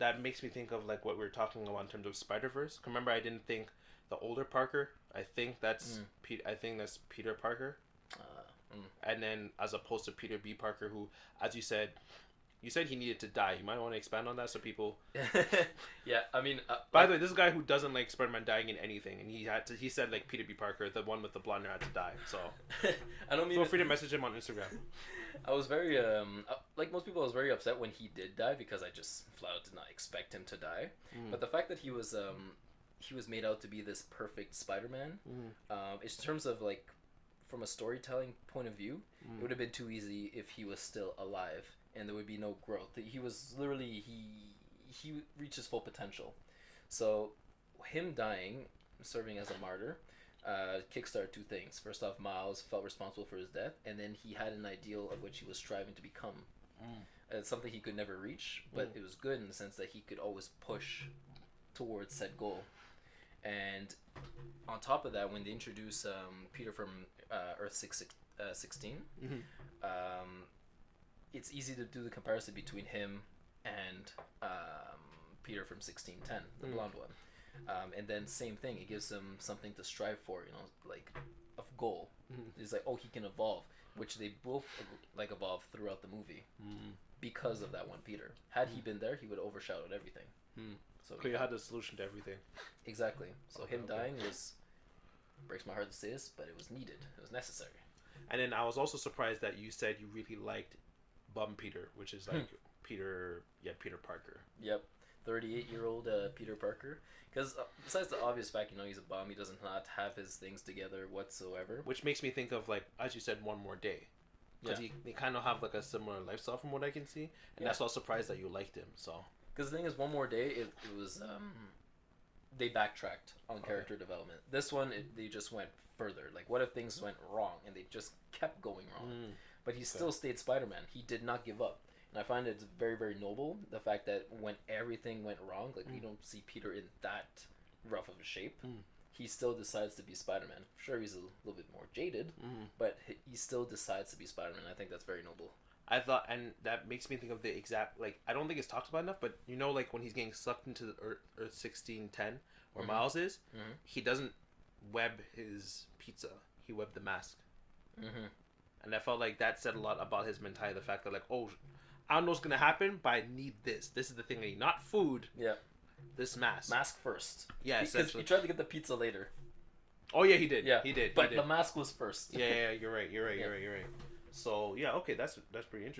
that makes me think of like what we were talking about in terms of Spider-Verse. Remember, I didn't think the older Parker. I think that's I think that's Peter Parker, and then as opposed to Peter B. Parker, who, as you said he needed to die. You might want to expand on that so people. Yeah, I mean. By the way, this is a guy who doesn't like Spider-Man dying in anything, and he said like Peter B. Parker, the one with the blonde hair, had to die. So I don't mean. Feel free to message him on Instagram. I was very like most people. I was very upset when he did die because I just flat out did not expect him to die. But the fact that he was made out to be this perfect Spider-Man, in terms of like from a storytelling point of view, it would have been too easy if he was still alive and there would be no growth. He was literally he reached his full potential. So him dying, serving as a martyr, kickstarted two things. First off, Miles felt responsible for his death, and then he had an ideal of which he was striving to become. It's something he could never reach, but it was good in the sense that he could always push towards said goal. And on top of that, when they introduce Peter from Earth 16, it's easy to do the comparison between him and Peter from 1610, the blonde one. And then same thing, it gives him something to strive for, you know, like a goal. It's like, oh, he can evolve, which they both like evolve throughout the movie because of that one Peter. Had he been there, he would have overshadowed everything. So he had the solution to everything. Exactly. So him dying breaks my heart to say this, but it was needed. It was necessary. And then I was also surprised that you said you really liked Bum Peter, which is like Peter Parker. Yep. 38-year-old Peter Parker. Because besides the obvious fact, you know, he's a bum, he doesn't not have his things together whatsoever. Which makes me think of, like, as you said, One More Day. Because they kind of have like a similar lifestyle from what I can see. And that's why I was surprised that you liked him. So. Because the thing is, One More Day, it was they backtracked on character development. This one, they just went further. Like, what if things went wrong and they just kept going wrong? But he still stayed Spider-Man. He did not give up. And I find it's very, very noble, the fact that when everything went wrong, like we don't see Peter in that rough of a shape, he still decides to be Spider-Man. Sure, he's a little bit more jaded, but he still decides to be Spider-Man. I think that's very noble. I thought, and that makes me think of the exact, like, I don't think it's talked about enough, but you know, like, when he's getting sucked into the Earth 1610, where Miles is, he doesn't web his pizza. He webbed the mask. And I felt like that said a lot about his mentality, the fact that, like, oh, I don't know what's going to happen, but I need this. This is the thing I need. Not food. Yeah. This mask. Mask first. Yeah, because he tried to get the pizza later. Oh, yeah, he did. Yeah. He did. But the mask was first. Yeah, you're right. So, yeah, okay, that's pretty interesting.